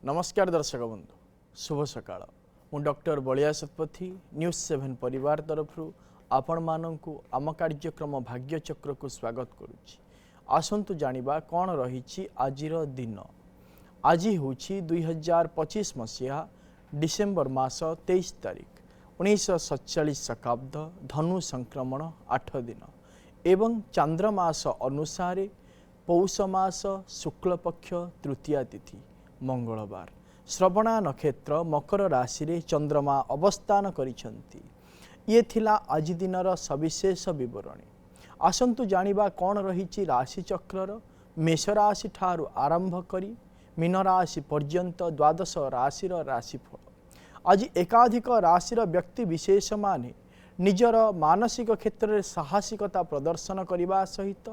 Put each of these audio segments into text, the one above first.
नमस्कार दर्शक बंधु शुभ सकाळ मु डॉक्टर बलिया शतपथी न्यूज 7 परिवार तरफ आपण मानक आम कार्यक्रम भाग्यचक्र को स्वागत करुच्ची। आसतु जानिबा कौन रही आजिर दिन। आज हूँ 2025 मसीहा डिसेम्बर मास 23 तारिख 1947 शकाब्द धनु संक्रमण 8 दिन एवं चांद्रमास अनुसार पौष मास शुक्लपक्ष तृतीया तिथि मंगलवार श्रवणा नक्षत्र मकर राशि रे चंद्रमा अवस्थान करिसेंती। ये थिला आज दिनर सविशेष विवरणी। आसंतु जानिबा कौन रही राशि चक्रर मेष राशि ठारू आरंभ करी मीन राशि पर्यंत द्वादश राशिर राशिफल। आज एकाधिक राशिर व्यक्ति विशेष माने निजर मानसिक क्षेत्र में साहसिकता प्रदर्शन करने सहित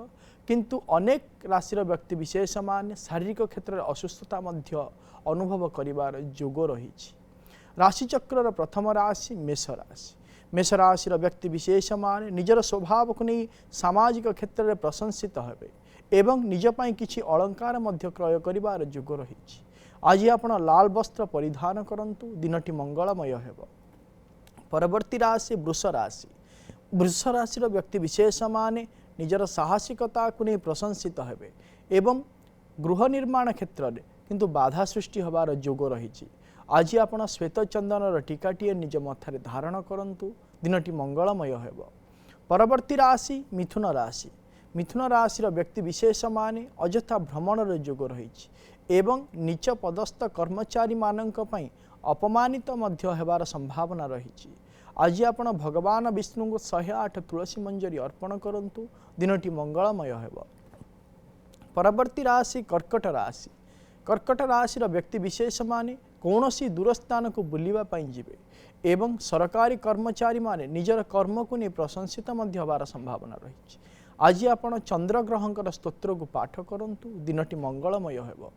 किंतु अनेक राशिर व्यक्ति विशेष माने शारीरिक क्षेत्र में असुस्थता मध्य अनुभव करिवार जोग रही। राशिचक्र प्रथम राशि मेष राशि। मेष राशि व्यक्ति विशेष माने निजर स्वभाव को नहीं सामाजिक क्षेत्र में प्रशंसित हेबे एवं निजपाई किछि अलंकार मध्य क्रय करिवार जोग रही। आज आपण लाल वस्त्र परिधान करंतु दिनटी मंगलमय हेब। परवर्ती राशि वृष राशि। वृष राशि व्यक्ति विशेष माने निजर साहसिकता को नहीं प्रशंसित हेबे एवं गृह निर्माण क्षेत्र में किंतु बाधा सृष्टि होबार जोग रही। आज आपण श्वेत चंदनर टीकाटीए निज मथारे धारण करंतु दिनटी मंगलमय हेब। परवर्ती राशि मिथुन राशि। मिथुन राशि व्यक्ति विशेष माने अजथा भ्रमणर जोग रही एवं नीच पदस्थ कर्मचारी मानक पई अपमानित मध्य हेबार संभावना रही। आज आपण भगवान विष्णु को 108 तुलसी मंजरी अर्पण करंतु दिनटी मंगलमय हेब। परवर्ती राशि कर्कट राशि। कर्कट राशि व्यक्ति विशेष माने कौनसी दूर स्थान को बुलिबा पई जिवे एवं सरकारी कर्मचारी माने निजर कर्म को नहीं प्रशंसित मध्य होबार संभावना रही। आज आपण चंद्र ग्रहंकर स्तोत्र को पाठ करंतु दिनटी मंगलमय हेब।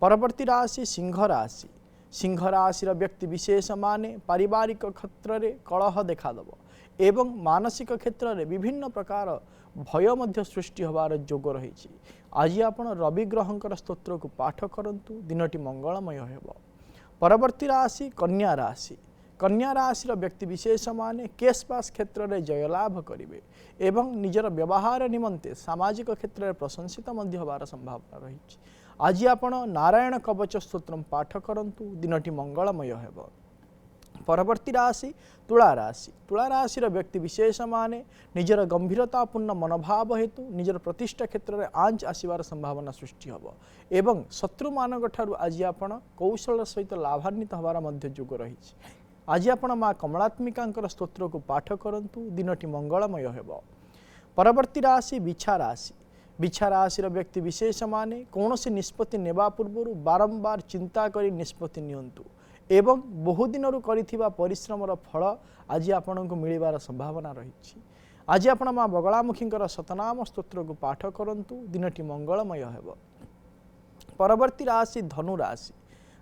परवर्ती राशि सिंह राशि। सिंह राशि व्यक्ति विशेष माने पारिवारिक क्षेत्र में कलह देखादेव एवं मानसिक क्षेत्र में विभिन्न प्रकार भय मध्य सृष्टि होबार जोग रही। आज आपण रवि ग्रहंकर स्तोत्र को पाठ करंतु दिनटी मंगलमय हेब। परवर्ती राशि कन्या राशि। कन्या राशि व्यक्ति विशेष माने केस पास क्षेत्र में जयलाभ करेंगे एवं निजर व्यवहार निमंते सामाजिक क्षेत्र में प्रशंसित मध्य होबार संभावना रही। आज आपण नारायण कवच स्तोत्र पाठ करंतु दिनटी मंगलमय हेब। परवर्ती राशि तुला राशि। तुला राशि व्यक्ति विशेष माने निजर गंभीरतापूर्ण मनोभाव हेतु निजर प्रतिष्ठा क्षेत्र में आंच आसबार संभावना सृष्टि होब एवं शत्रु मानक ठारू आज आपण कौशल सहित लाभान्वित होबार मध्य जोग रही। आज आपण माँ कमलात्मिका स्तोत्र को पाठ करंतु दिनटी मंगलमय हेब। परवर्ती राशि बिछा राशि। बिछा राशि व्यक्ति विशेष माने कौन से निष्पत्ति नेबा पूर्व बारंबार चिंता करी निष्पत्ति नियंतु एवं बहुदिन करिथिबा परिश्रमर फल आज आपण को मिलिबार संभावना रही। आज आपण माँ बगलामुखी शतनाम स्तोत्र को पाठ करंतु दिनटी मंगलमय हेब। परवर्ती राशि धनु राशि।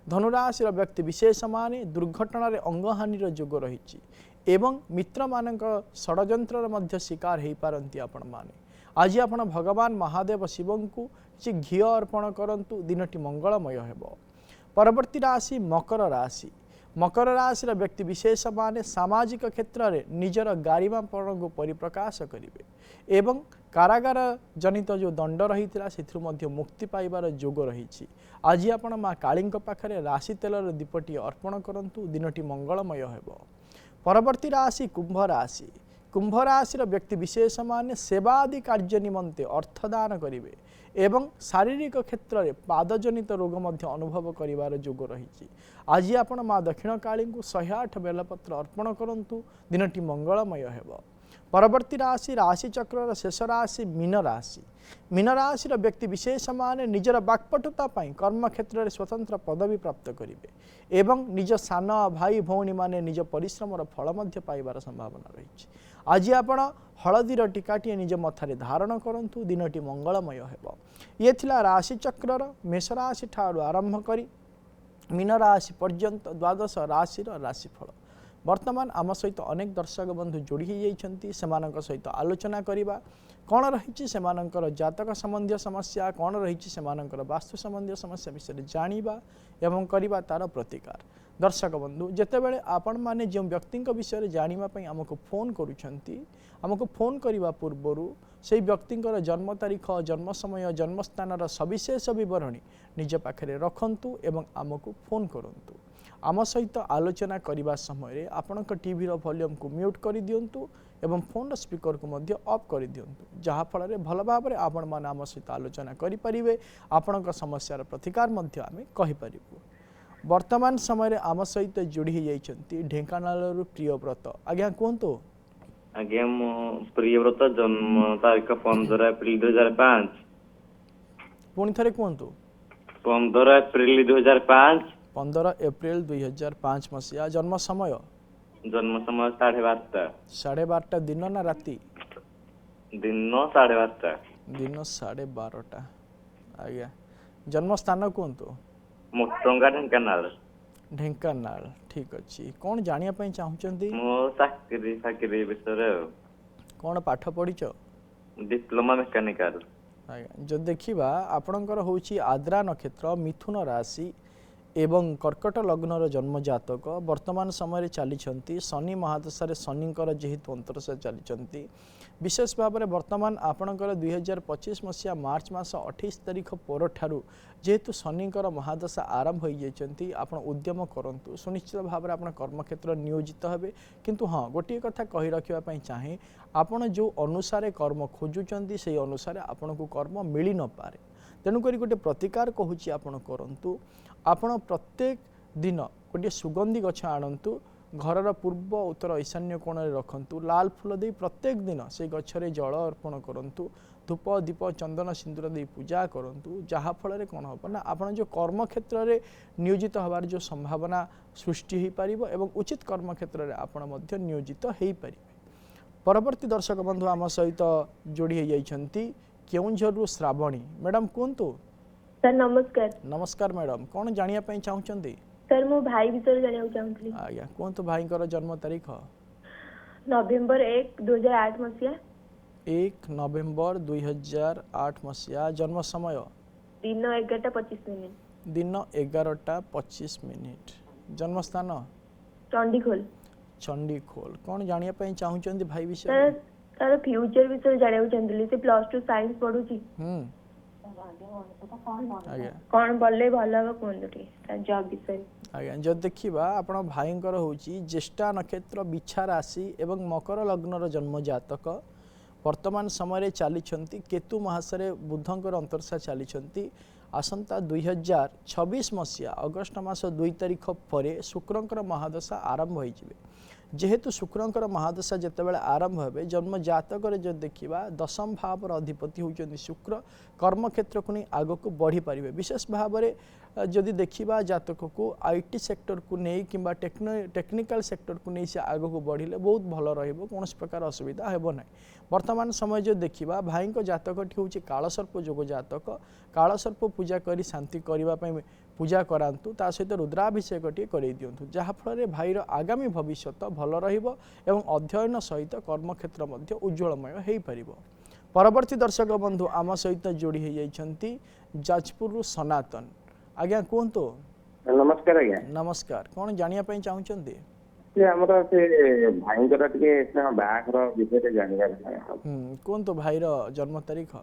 धनु राशि व्यक्ति विशेष माने दुर्घटना अंगहानिर जोग रही एवं मित्र मानक षड्यंत्र मध्य शिकार हो पारती आपण माने। आज आपण भगवान महादेव शिव को किसी घी अर्पण करंतु दिनटी मंगलमय हेब। परवर्ती राशि मकर राशि। मकर राशि व्यक्ति विशेष माने सामाजिक क्षेत्र में निजर गारिमापण को परिप्रकाश करेंगे एवं कारागार जनित जो दंड रही से मुक्ति पाइबार जोग रही। आज आपण माँ काली पाखरे राशि तेलर दीपटी अर्पण करंतु दिनटी मंगलमय हेब। परवर्ती राशि कुंभ राशि। कुंभ राशि व्यक्ति विशेष माने सेवादि कार्य निमंते अर्थदान करेंगे एवं शारीरिक क्षेत्र में पादजनित रोग मध्य अनुभव करिवार जोग रही। आज आपण माँ दक्षिण काली को 108 बेलपत्र अर्पण करंतु दिनटी मंगलमय हेब। परवर्ती राशि राशिचक्र शेष राशि मीन राशि। मीन राशि व्यक्ति विशेष माने निजर वाक्पटुता कर्म क्षेत्र में स्वतंत्र पदवी प्राप्त करेंगे एवं निज सान भाई भौणी माने निज परिश्रमर फल मध्य पाइबार संभावना रही। आज आपण हलदीर टीकाटीए निज मथारे धारण करंतु दिनटी मंगलमय हेब। ये थिला राशिचक्रर मेष राशि ठारू आरंभ करी मीन राशि पर्यंत द्वादश राशिर राशिफल। वर्तमान आम सहित अनेक दर्शक बंधु जोड़ी होती सहित आलोचना करवा कौन रही जातक संबंधी समस्या कौन रही वास्तु संबंधी समस्या विषय जाना एवं करवा तार प्रतिकार। दर्शक बंधु जितेबाला आपण मैंने जो व्यक्ति विषय जानापी आमको फोन करुँच फोन करने पूर्वर से व्यक्ति जन्म तारीख जन्म समय जन्म स्थान सविशेष बरणी निज पाखे रखंतु एवं आमको फोन करूँ आम सहित आलोचना करने समय आपण टीवी वॉल्यूम को म्यूट कर दिंतु एवं फोन स्पीकर को मध्य ऑफ कर दिंतु जहाँफल भल भाव आपण मैंने आम सहित आलोचना करें आपण समस्यार प्रतिकार आम कहीपर। वर्तमान समय आम सहित जोड़ी होती ढेंकानाल प्रियव्रत आज्ञा कहतु। आज्ञा मो प्रियव्रत जन्म तारीख 15 एप्रिल 2005। पुणी थे कहतु। 15 एप्रिल 2005। 15 एप्रिल 2005 मसीहा। जन्म समय 12:30। 12:30 दिन ना राति? दिन 12:30। दिन 12:30 आज्ञा। जन्म स्थान कहतु। मोटरंगा ढेंकानाल। ढेंकानाल ठीक अच्छी। कौन जानिया चाहूँगी? मो चाकरी विषय कौन पाठ पढ़िच? Diploma mechanical. आज्ञा जो देखा आपणकर हूँ आद्रा नक्षत्र मिथुन राशि एवं कर्कट लग्नर जन्म जातक वर्तमान समय चली शनि महादशा शनिकर जेहेतु अंतरशा चली विशेष भाव में वर्तमान आपणकर 2025 मसीहा मार्च मास 28 तारीख पर ठारू जेहेतु शनिकर महादशा आरंभ हो जाती आप उद्यम करूँ सुनिश्चित भाव में आप कर्मक्षेत्र नियोजित हेबे। किंतु हाँ गोटे कथा कही रखापी चाहे आपण जो अनुसार कर्म खोजुंट से अनुसार आपण को कर्म मिल न पारे तेणुक गोटे प्रतिकार कहूँ आपण करूँ आपण प्रत्येक दिन गोटे सुगंधी गछ आणतु घरर पूर्व उत्तर ईशान्य कोण रखु लाल फूल दे प्रत्येक दिन से गछरे जल अर्पण करूँ धूप दीप चंदन सिंदूर दे पूजा करूँ जहाँफल कौन हम ना आप जो कर्मक्षेत्र में नियोजित हबार जो संभावना सृष्टि हो पार एवं उचित कर्मक्षेत्र में आपण नियोजित हो पारे। परवर्ती दर्शक बंधु आम सहित जोड़ी होती केउंझर श्रावणी मैडम कहतु। सर नमस्कार। नमस्कार मैडम कौन जानिया चाहूँगी? सर मो भाई विषय जानिया चाहूँगी। आज्ञा कहतु भाई जन्म तारीख? नवेम्बर 1 2008 मसीहा। 1 नवेम्बर 2008 मसीहा। जन्म समय? दिन 11:25। दिन 11:25। जन्म स्थान? चंडीखोल। चंडीखोल। कौन जानिया चाहूँगी भाई विषय? सर फ्यूचर विषय जानिया चाहूँगी से +2 साइंस पढुची। कौन बोले भला कहते जॉब विषय? आज्ञा जो देखा आप भाई हूँ ज्येष्ठा नक्षत्र बिछा राशि एवं मकर लग्नर जन्म जातक वर्तमान समय चली केतु महासरे बुधंकर अंतरशा चली आसंता 2026 मसीहा अगस्ट मास 2 तारीख पर शुक्रंकर महादशा आरंभ हो जेहेतु शुक्रंकर महादशा जितेबाला आरंभ हे जन्म जातक जो देखा दशम भावर अधिपति होती शुक्र कर्मक्षेत्र को नहीं आग को बढ़ी पारे विशेष भाव में जदि देखा जातक को आईटी सेक्टर को नहीं कि टेक्निकल सेक्टर को नहीं से आग को बढ़िले बहुत भल कौन प्रकार असुविधा हेब ना। वर्तमान समय जो देखा भाई जातक हूँ कालसर्प जोग जातक कालसर्प पूजा कर शांति करने पूजा करातु ता सहित रुद्राभिषेक कर दिंतु जहाँफल भाईर आगामी भविष्य भल एवं अध्ययन सहित कर्मक्षेत्र उज्ज्वलमय हो पार। परवर्ती दर्शक बंधु आम सहित जोड़ी होती जाजपुर सनातन आज्ञा कहतु। नमस्कार आज्ञा। नमस्कार कौन जानिया चाहूँगी? कहतु भाईर जन्म तारीख?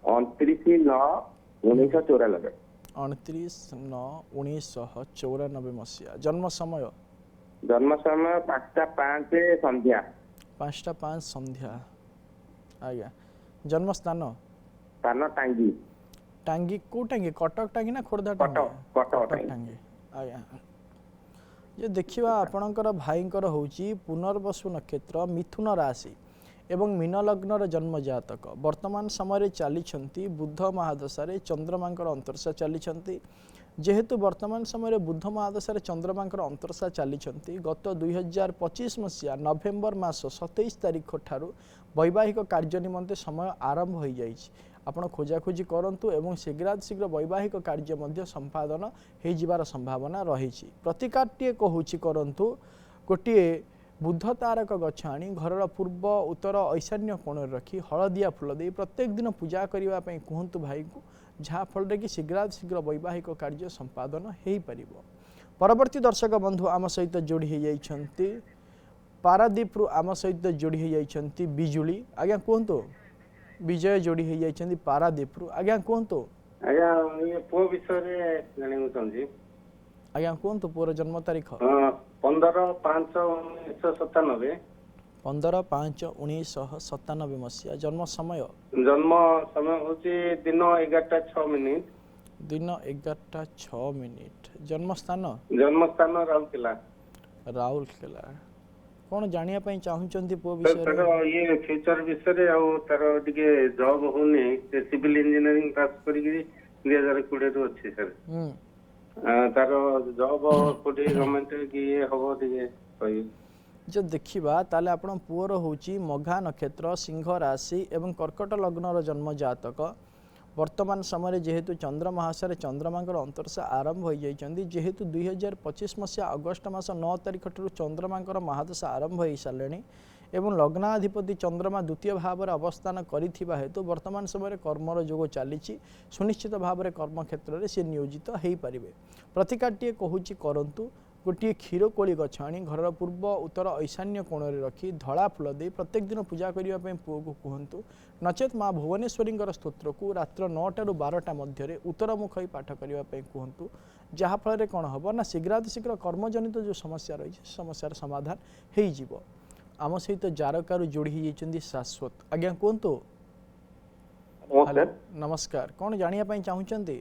29/9/1994। 29/9/1994 मसीहा। जन्म समय? जन्म समय 5:05 संध्या। 5:05 संध्या आज्ञा। जन्म स्थान? स्थान टांगी। टांगी को टांगी कटक टांगी ना खोर्धा टांगी? कटक टांगी आज्ञा। ये देखा आपणकर भाईंकर होची पुनर्वसु नक्षत्र मिथुन राशि एवं मीन लग्नर जन्म जातक वर्तमान समय चली बुध महादशा चंद्रमांकर अंतरशा चली जेहेतु वर्तमान समय बुध महादशा चंद्रमांकर अंतरशा चली गत 2025 मसीहा नवेम्बर मास 27 तारीख ठारू वैवाहिक कार्य निमंते समय आरंभ हो जाए आपण खोजाखोजी करंतु एवं शीघ्र वैवाहिक कार्य संपादन हो संभावना रही। प्रतिकारटीए कहूँ करंतु गोटे बुद्ध तारक गछ आनी घर पूर्व उत्तर ईशान्य कोण रखी हलदिया फूल दे प्रत्येक दिन पूजा करने कहतु भाई को जहाँफल कि शीघ्र वैवाहिक कार्य संपादन हो पार। परवर्ती दर्शक बंधु आम सहित जोड़ी हो पारादीप रु आम सहित जोड़ी हो बिजुली आज्ञा कहतु विजय जोड़ी हो पारादीप रु आज्ञा कहतु आज्ञा ये पुओ विषय रे जानिबो चाहूछी आज्ञा कहतु पुअर जन्म तारीख 15/5/1997 15/5/1997 मसीहा जन्म समय होची दिन 11:06 दिन 11:06 जन्म स्थान राउरकेला कौन जानिया पई चाहुचंती पुओ विषय तर ये फ्यूचर विषय आ तर टिके जॉब होने सिविल इंजीनियरिंग पास करी 2020 रु अछि सर तार जॉब कोठी गवर्नमेंट की ये हबो टिके कहि जो देखिबा ताले आपण पुअर होची मघा नक्षत्र सिंह राशि एवं कर्कट लग्नर जन्म जातक वर्तमान समय जेहेतु चंद्र महासारे चंद्रमांकर अंतर्षा आरंभ हो जाइछन्ती जेहेतु 2025 मसीहा अगस्ट मास 9 तारिख ठुर चंद्रमांकर महादशा आरंभ हो सारे एवं लग्नाधिपति चंद्रमा द्वितीय भाव में अवस्थान करिथिबा हेतु वर्तमान समय कर्मर जोग चली सुनिश्चित भाव में कर्म क्षेत्र में सी नियोजित हो पारे। प्रतिकाटे कहूँ करंतु गोटे क्षीरकोली गछ आनी घर पूर्व उत्तर ईशान्य कोण रखी धला फूल दे प्रत्येक दिन पूजा करने पुओ को कहतु नचेत माँ भुवनेश्वरी स्तोत्र को रात्र 9 रु 12 मध्य उत्तरमुख ही पाठ करने कहतु जहाँफल कौन हम ना शीघ्र कर्मजनित जो समस्या रही समस्यार समाधान हो आम सहित जारकार जोड़ी होती शाश्वत आज्ञा कहतु नमस्कार कौन जानिया चाहूँगी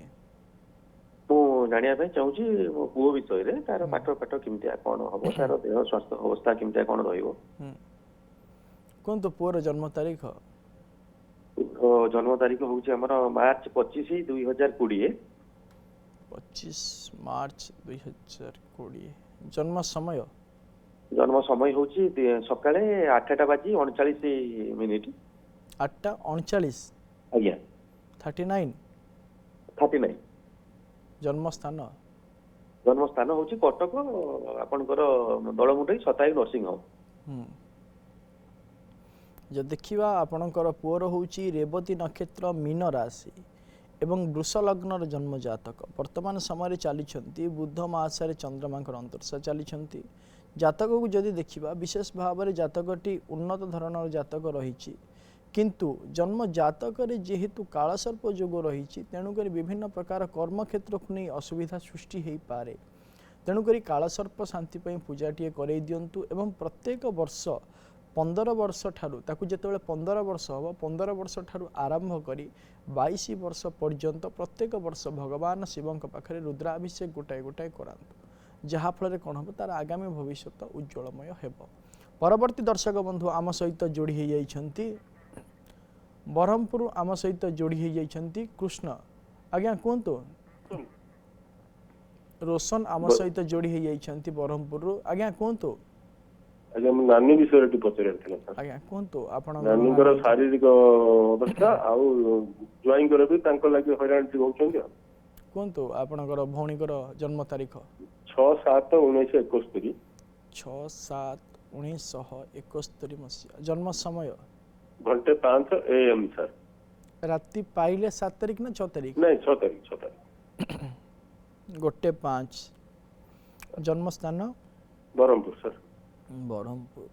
जानिया चाहूँगी मो पुओ विषय रे तार पाठ पाठ केमतिया कोन हबो तार देह स्वास्थ्य अवस्था केमतिया कोन रहिबो कहतु पुओर जन्म तारीख होउची हमर मार्च 25 2020 25 मार्च 2020 जन्म समय होउची सकाळे 8:39 8:39 आज्ञा 39 जन्म स्थान होउची कटक आपनकर दळमुंडई सताई नर्सिंग होम जो देखिबा आपनकर पुअर होउची रेवती नक्षत्र मीन राशि एवं वृष लग्नर जन्म जातक वर्तमान समय चली बुध मासरे चंद्रमांकर अंतर्षा चली जातक को जदि देखिबा विशेष भाव में जातकटी उन्नत धरणर जातक रही किंतु जन्म जातक जेहेतु कालसर्प जोग रही तेणुक विभिन्न प्रकार कर्म क्षेत्र को नहीं असुविधा सृष्टि हो पारे तेणुक कालसर्प शांति पूजाटीए कर दिंतु एवं प्रत्येक वर्ष 15 वर्ष ठारू ताकू जिते 15 वर्ष हम 15 वर्ष ठारू आरंभ कर 22 वर्ष पर्यंत प्रत्येक वर्ष भगवान शिव पाखे रुद्राभिषेक गोटाए गोटाए करातु जहाँफल कौन हम तार आगामी भविष्य उज्ज्वलमय हो। परवर्ती दर्शक बंधु आम सहित जोड़ी होती ब्रह्मपुर आम सहित जोड़ी होती कृष्ण आज्ञा कहतु रोशन आम सहित जोड़ी होती ब्रह्मपुर आज्ञा कहतु आज्ञा मु नानी विषय रे पचरेथिला आज्ञा कहतु आपण नानी कर शारीरिक अवस्था आ ज्वाइन करे भी तांको लागि हैरान टी होउछन कहतु आपणकर भौणीकर जन्म तारीख 6/7/1971 6/7/1971 मसीहा जन्म समय 5 AM सर राति पाइले 7 तारीख ना 6 तारीख नहीं 6 तारीख 1:05 जन्म स्थान ब्रह्मपुर सर ब्रह्मपुर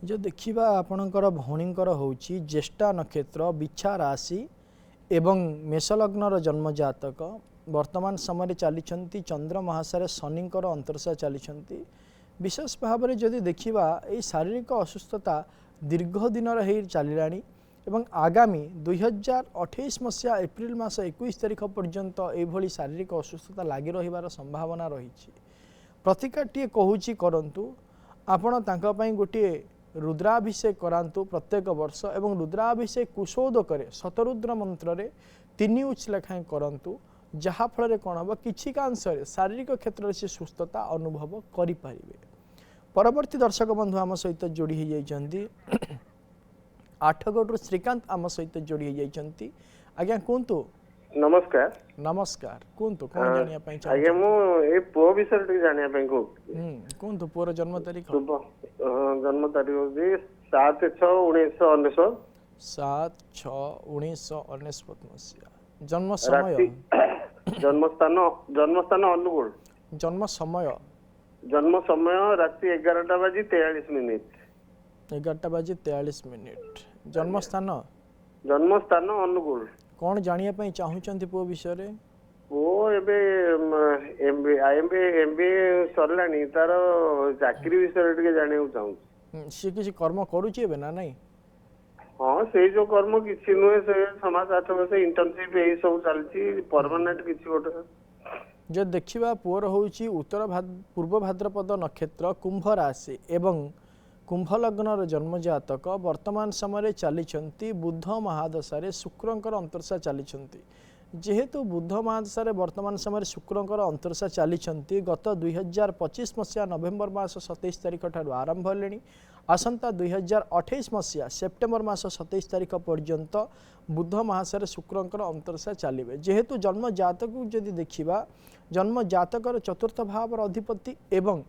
जो देखिबा आपणकर भौणीकर होउची ज्येष्ठा नक्षत्र बिछा राशि एवं मेष लग्नर जन्म जातक वर्तमान समय चली चंद्र महासारे शनिकर अंतर्षा चली विशेष भाव में जदि देखिबा ए शारीरिक असुस्थता दीर्घ दिन चलिलानी एवं आगामी 2028 मसीहा एप्रिल मास 21 तारिख पर्यंत एभली शारीरिक असुस्थता लगी रहिबार संभावना रही। प्रतिकाटीए कहूची करंतु आपण तांका पई गोटे रुद्राभिषेक करांतु प्रत्येक वर्ष एवं रुद्राभिषेक कुशोदक शतरुद्र मंत्र रे 3 उच लेखाएं करंतु जहाँफल कौन हम किसी कांश शारीरिक क्षेत्र से सुस्थता अनुभव करें। परवर्ती दर्शक बंधु आम सहित जोड़ी होती आठगढ़ श्रीकांत आम सहित जोड़ी होती आज्ञा कहतु नमस्कार नमस्कार कुहतु कौन जानिया ପାଇଁ आज्ञा ଚାହୁଁଛନ୍ତି? मु ए पुओ विषय टिके जानिया ପାଇଁ कहूଥିଲି कुहतु पुअर जन्म तारीख शुभ जन्म तारीख होची 7/6/1999 7/6/1999 मसीहा जन्म समय राति जन्मस्थान अनुगुल जन्म समय राति 11:43 11:43 जन्म स्थान जन्मस्थान अनुगुल कौन जानिया ପାଇଁ ଚାହୁଁଛନ୍ତି ପୁଅ ବିଷୟରେ? ପୁଅ ଏବେ MBA ସରିଲାଣି ତାର ଚାକିରି ବିଷୟରେ ଟିକେ ଜାଣିବାକୁ ଚାହୁଁଛି। ସେ କିଛି କର୍ମ କରୁଛି ଏବେ ନା ନାଇଁ? ହଁ ସେଇ ଯୋଉ କର୍ମ କିଛି ନୁହେଁ ସେ 6-8 ମାସ ଇଣ୍ଟର୍ନସିପ ଏଇ ସବୁ ଚାଲିଛି ପରମାନେଣ୍ଟ କିଛି ଗୋଟେ ଯଦି ଦେଖିବା ପୁଅର ହେଉଛି ପୂର୍ବ ଭାଦ୍ରପଦ ନକ୍ଷତ୍ର କୁମ୍ଭ ରାଶି ଏବଂ कुंभ लग्नर जन्म जातक वर्तमान समय चली बुध महादशा शुक्रंकर अंतर्शा चली जेहेतु बुध महादशा वर्तमान समय शुक्रंकर अंतर्शा चली गत 2025 मसीहा नवेम्बर मास 27 तारिख ठार आरंभ हेले आसंता 2028 मसीहा सेप्टेम्बर मास 27 तारिख पर्यंत बुध महाशय शुक्रंकर अंतर्शा चलिए जेहेतु जन्म जातक जदि देखा जन्म जातकर चतुर्थ भावर अधिपति एवं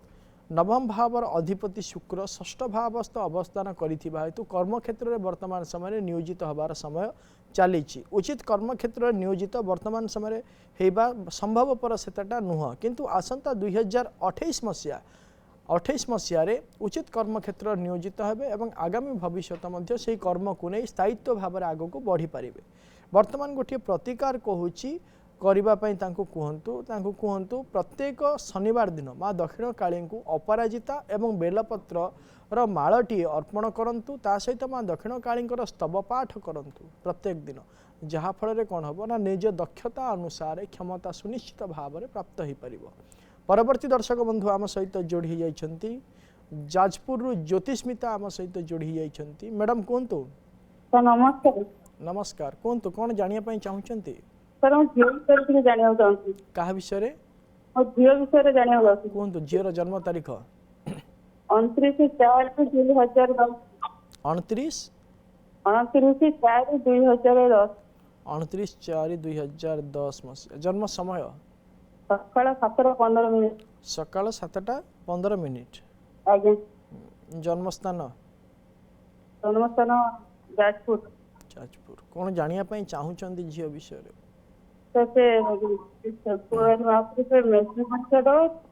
नवम भावर अधिपति शुक्र षष्ठ भावस्थ अवस्थान करिथिबा हेतु कर्म क्षेत्र में वर्तमान समय नियोजित होबार समय चली उचित कर्म क्षेत्र में नियोजित वर्तमान समय हेबा संभवपर सेटा नुह किंतु आसंता 2028 मसीहा उचित कर्म क्षेत्र नियोजित हेबे एवं आगामी भविष्य मध्य से कर्म को नहीं स्थायित्व भाव आग को बढ़ी पारे वर्तमान गोटे प्रतिकार कहूँ कहतु प्रत्येक शनिवार दिन माँ दक्षिण काली को अपराजिता एवं बेलपत्र मालटी अर्पण करंतु ता सहित माँ दक्षिण काली स्तव पाठ करंतु प्रत्येक दिन जहाँफल कौन हम ना निज दक्षता अनुसार क्षमता सुनिश्चित भाव में प्राप्त हो पार। परवर्ती दर्शक बंधु आम सहित जोड़ी जाइछंती जाजपुर ज्योतिस्मिता आम सहित जोड़ी जाइछंती। मैडम कहतु नमस्कार नमस्कार कहतु कौन जानिया ପାଇଁ ଚାହୁଁଛନ୍ତି? सर हम झील विषय जाना चाहूँ क्या विषय झील विषय जाना चाहूँ कहतु झीर जन्म तारीख 29/4/2010 29/4/2010 मसीहा जन्म समय सकाळ 7:15 सकाळ 7:15 आज्ञा जन्मस्थान जाजपुर जाजपुर कौन जानिया ପାଇଁ ଚାହୁଁଛନ୍ତି ଝିଅ ବିଷୟରେ?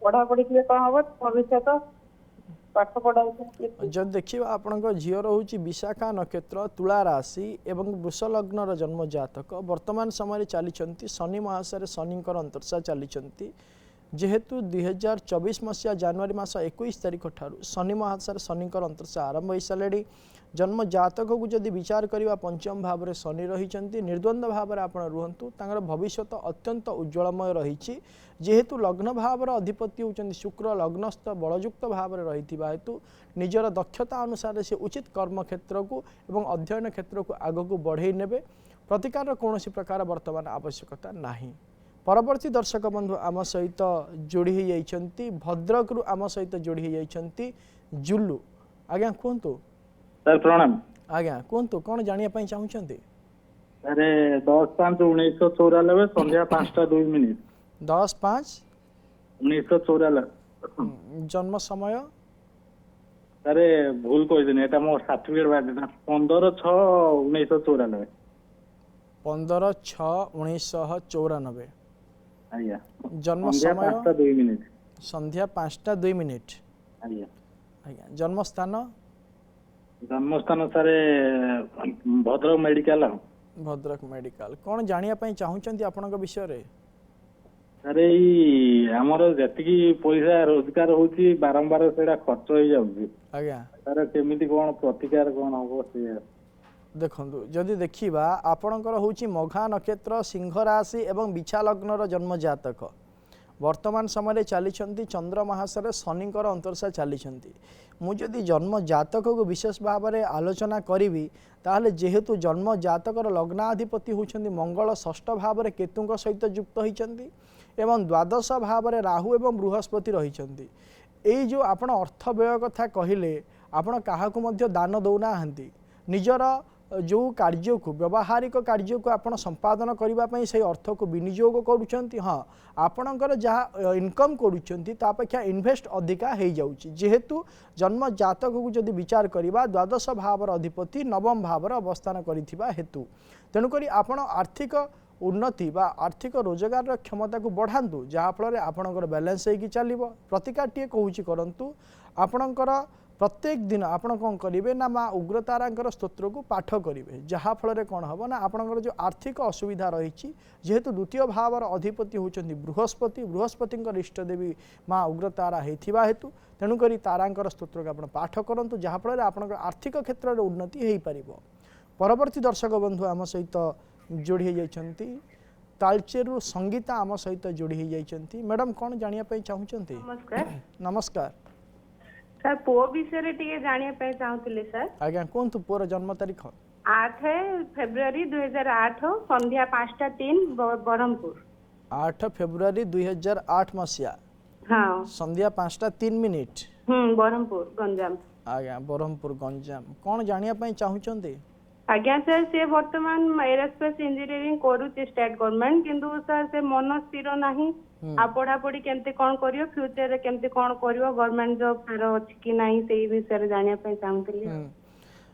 पढ़ापढ़ी कौन हम भविष्य पाठ पढ़ा जब देखिए आपंक झीर हूँ विशाखा नक्षत्र तुला राशि एवं वृष लग्नर जन्म जातक वर्तमान समय चली शनि महाशय शनिकर अंतर्शा चली जेहेतु 2024 मसीहा जनवरी मास 21 तारिख ठारू शनि महाशय शनिकर अंतर्शा आरंभ हो सारे जन्म जातक को जदि विचार करवा पंचम भाव में शनि रही निर्द्वंद भाव में आप रुहतु भविष्य अत्यंत उज्ज्वलमय रही जेहेतु लग्न भाव अधिपति होती शुक्र लग्नस्थ बलयुक्त भाव में रही हेतु निजर दक्षता अनुसार से उचित कर्म क्षेत्र को एवं अध्ययन क्षेत्र को आग को बढ़े ने प्रतिकार कौन प्रकार वर्तमान आवश्यकता नहीं। परवर्ती दर्शक बंधु आम सहित जोड़ी जाइछंती भद्रक रु आम सहित जोड़ी जाइछंती जुल्लू। आज्ञा कहतु सर प्रणाम। आज्ञा कहतु कौन जानिया ପାଇଁ ଚାହୁଁଛନ୍ତି? अरे 10/5/1994 संध्या 5:02 10/5/1994 जन्म समय अरे भूल कही दिन एटा मोर सर्टिफिकेट बाटे 15/6/1994 15/6/1994 आज्ञा जन्म संध्या समय 5:02 संध्या 5:02 आज्ञा आज्ञा जन्म स्थान जन्मस्थान सारे भद्रक मेडिकल भद्रक मेडिकल कौन जानिया ପାଇଁ ଚାହୁଁଛନ୍ତି ଆପଣଙ୍କ ବିଷୟରେ? अरे आमर जी पैसा रोजगार होची बारंबार सेटा खर्च हो जाउची आज्ञा तार केमिति कोन प्रतिकार कोन हो से देखंतु जदि देखिबा आपणकर होची मघा नक्षत्र सिंह राशि एवं बिछा लग्नर जन्म जातक वर्तमान समय चली चंद्र महाशय शनिकर अंतर्शा चली मुझे जन्म जातक को विशेष भाव में आलोचना करी ताहले जेहेतु जन्म जातकर लग्नाधिपति होती मंगल षष्ठ भाव में केतुंक सहित युक्त होती एवं द्वादश भाव में राहु एवं बृहस्पति रही जो आपण अर्थ व्यय कथा कहले आपण काहाकु मध्य दान दौना निजर जो कार्य को व्यावहारिक कार्य को आपण संपादन करने से अर्थ को विनियोग करुँच हाँ आपणकर जहाँ इनकम करुँचा इन्वेस्ट अधिका हो जाऊँगी जेहेतु जन्म जातक को जदि विचार करवा द्वादश भावर अधिपति नवम भावर अवस्थान करिथिबा हेतु तेणुक आपण आर्थिक उन्नति बा आर्थिक रोजगार क्षमता को बढ़ातु जहाँफल आपणकर बैलेंस होगी चलो प्रतिकार कहूँ करंतु आपणकर प्रत्येक दिन आपण कौन करेंगे ना माँ उग्रतारा स्तोत्र को पाठ करेंगे जहाँफल कौन हम ना आपणकर जो आर्थिक असुविधा रही जेहेतु द्वितीय भावर अधिपति होती बृहस्पति बृहस्पति इष्टदेवी माँ उग्रतारा होता हेतु तेणुक तारांकर स्तोत्र को आप पाठ करूँ जहाँफल आपणकर आर्थिक क्षेत्र में उन्नति हो पार। परवर्ती दर्शक बंधु आम सहित जोड़ी जाइछंती तालचेरु संगीता आम सहित जोड़ी जाइछंती मैडम कौन जानिया चाहूचंती? नमस्कार नमस्कार सर पुओ विषय टिके जानिया चाहूतिले सर आज्ञा कोंतु पुओर जन्म तारीख 8 फेब्रुआरी 2008 संध्या 5:03 बरहमपुर 8 फेब्रुआरी 2008 मसिया हाँ संध्या 5:03 बरहमपुर गंजाम आज्ञा बरहमपुर गंजाम कौन जानिया चाहूचंती? आज्ञा सर से वर्तमान एरोस्पेस इंजीनियरिंग करूचे स्टेट गवर्नमेंट किंतु सर से मन स्थिर नाही आ पढ़ा पढ़ी केमते कौन करियो फ्यूचर रे केमते कौन करियो गवर्नमेंट जॉब तार अछि कि नाही सेही विषय जानिया पय चाहूतिले।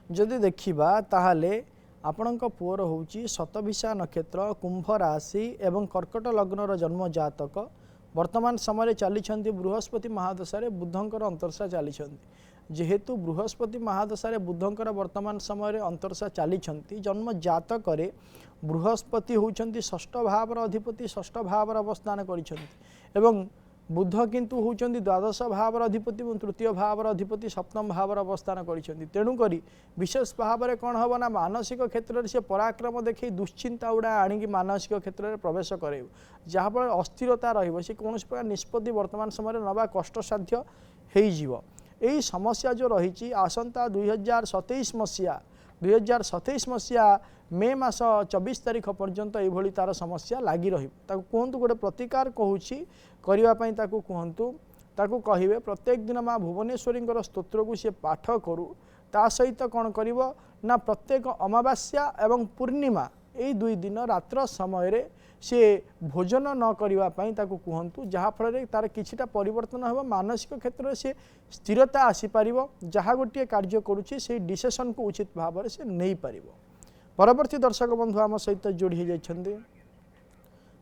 जदि देखिबा ताहाले आपणक पुअर होउची शतभिषा नक्षत्र कुंभ राशि एवं कर्कट लग्नर जन्म जातक वर्तमान समय चली बृहस्पति महादशा बुधंकर अंतर्शा चली जेहेतु बृहस्पति महादशा बुधंकर वर्तमान समय अंतर्शा चली जन्म जातक बृहस्पति होउछंती षष्ठ भावर अधिपति षष्ठ भावर अवस्थान करिसेंती बुध किंतु होउछंती द्वादश भावर अधिपति और तृतीय भावर अधिपति सप्तम भावर अवस्थान करिसेंती तेणुक विशेष भाव में कौन हम ना मानसिक क्षेत्र में से पराक्रम देखी दुश्चिंता गुड़ा आणिकी मानसिक क्षेत्र में प्रवेश करे जहाँफल अस्थिरता रही कौन प्रकार निष्पत्ति वर्तमान समय नवा कष्टसाध्य हो यही समस्या जो रही आसंता 2027 मसीहा मे मास 24 तारीख पर्यंत ये तार समस्या लगी कहतु गोटे प्रतिकार कहूँ कहतु कहे प्रत्येक दिन माँ भुवनेश्वरी स्तोत्र को सी पाठ करू ता सहित कौन कर ना प्रत्येक अमावास्या एवं पूर्णिमा यही 2 दिन रात्र समय सी भोजन न करने कहतु जहाँफल तार किछिटा परिवर्तन हो मानसिक क्षेत्र में सी स्थिरता आसीपर जहाँ गोटे कार्य करुच्ची से डिसीजन को उचित भाव से नहीं पार। परवर्ती दर्शक बंधु आम सहित जोड़ी जाइछंती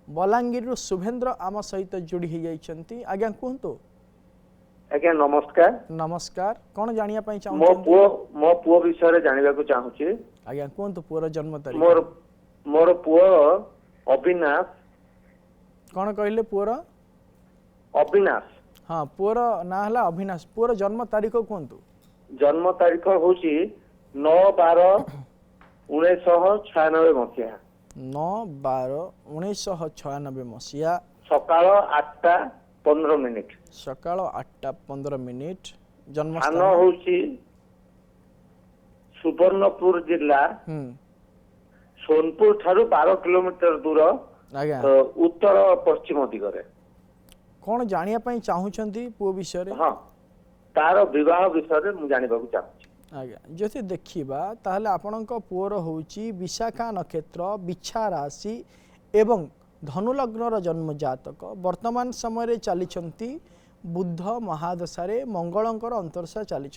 बलांगीर शुभेन्द्र आम सहित जोड़ी जाइछंती आज्ञा कहतु। आज्ञा नमस्कार। नमस्कार कौन जानिया पई चाहू? मो पुओ विषय जानिबा को चाहूची आज्ञा कहतु पुओर जन्म तारीख। मोर पुओ अविनाश कौन कहले पुओर? अविनाश। हाँ पुओर ना हला अविनाश पुओर जन्म तारीख कहतु। जन्म तारीख होची 9/12/1996 मसिया 9/12/1996 मसिया सकाळ 8:15 सकाळ 8:15 जन्म स्थान होची सुवर्णपुर जिला सोनपुर ठारू 12 किलोमीटर दूर उत्तर पश्चिम दिगरे। कौन जानिया पई चाहूचंती पुओ विषय रे? हाँ तार विवाह विषय मु जानिबा को चाहूची आज्ञा जदि देखिबा ताहले आपणक पुओर होउची विशाखा नक्षत्र बिछा राशि एवं धनु लग्नर जन्म जातक वर्तमान समय चली बुध महादशा मंगलंकर अंतर्शा चली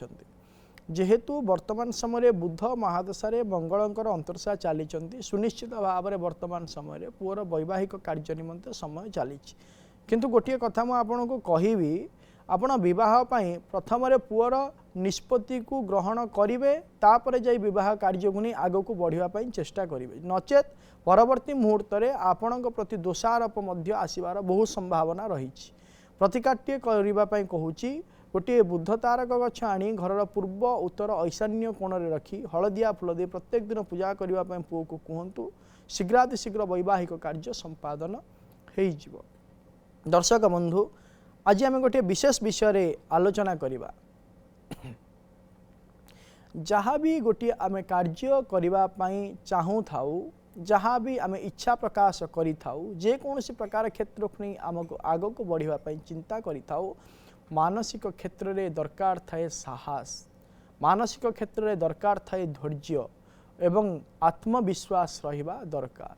जेहेतु वर्तमान समय बुध महादशा मंगलंकर अंतर्शा चली सुनिश्चित भाव में वर्तमान समय पुओर वैवाहिक कार्य निमंते समय चली किंतु गोटे कथा मु आपन को कहिबी आपण विवाह पाई प्रथम पुओर निष्पत्ति को ग्रहण करेंगे तापर जाई विवाह कार्य को नहीं आग को बढ़ावा चेष्टा करेंगे नचेत परवर्ती मुहूर्त में आपण प्रति दोषारोप आसबार बहुत संभावना रही प्रतिकारटे करने कहूँ गोटे बुद्ध तारक गछ आनी घर पूर्व उत्तर ईशान्य कोण में रखी हलदिया फुल दे प्रत्येक दिन पूजा करने पुओ को कहतु शीघ्रातिशीघ्र वैवाहिक कार्य संपादन हो। दर्शक बंधु आज आम गोटे विशेष विषय आलोचना करवा जहाँ भी गोटे आम कार्य करने चाहू थाऊ जहाँ भी आम इच्छा प्रकाश करिथाऊ जे कौन प्रकार क्षेत्र को नहीं आमको आग को बढ़ावाई चिंता करिथाऊ मानसिक क्षेत्र में दरकार थाए साहस मानसिक क्षेत्र में दरकार थाए धैर्य एवं आत्मविश्वास रहिबा दरकार।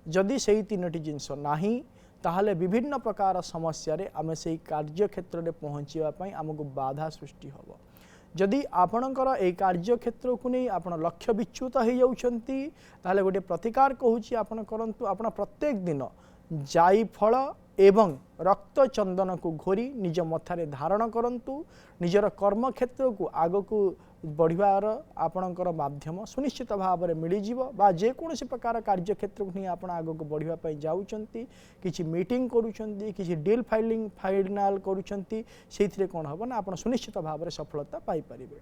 जदि सेही तीनोटी जिनस नाही ताहले विभिन्न प्रकार समस्या रे आमे सेही कार्य क्षेत्र रे पहुँचीबा पई हमको बाधा सृष्टि हबो। जदि आपणकर ए कार्य क्षेत्र को नहीं आपण लक्ष्य विच्युत हो जाउछंती ताहले गोटे प्रतिकार कहूची आपण करंतु आपण प्रत्येक दिन जायफल एवं रक्त चंदन को घोरी निज मथारे धारण करंतु। निजर कर्म क्षेत्र को आग को बढ़िबार आपणकर माध्यम सुनिश्चित भाव में मिलजिव बा जेकोसी प्रकार कार्य क्षेत्र को नहीं आपण आग को बढ़िबा पई जाउछंती किछि मीटिंग करूछंती किछि डील फाइनल करूछंती सेथिरे कोन हबो ना आपण सुनिश्चित भाव में सफलता पाई परिबे।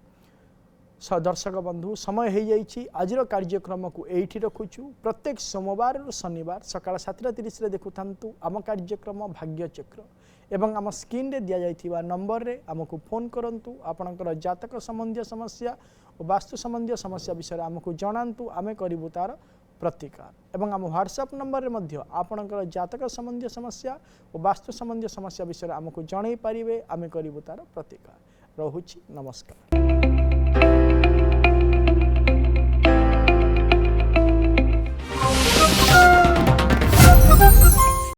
दर्शक बंधु समय हो जाइए आजर कार्यक्रम को एठी रखुचु। प्रत्येक सोमवार और शनिवार सकाळ 7:30 देखु थांतु आम कार्यक्रम भाग्यचक्र एवं आम स्क्रीन रे दिया जाइथिबा नंबर रे आमको फोन करंतु। आपणकर जातक संबंधी समस्या और वास्तु संबंधी समस्या विषय आमको जणांतु आमे करिबु तार प्रतिकार। एवं आम व्हाट्सएप नंबर रे मध्य आपणकर जातक संबंधी समस्या और वास्तु संबंधी समस्या विषय आमको जणाई पारिबे आमे करिबु तार प्रतिकार। रहुछि नमस्कार।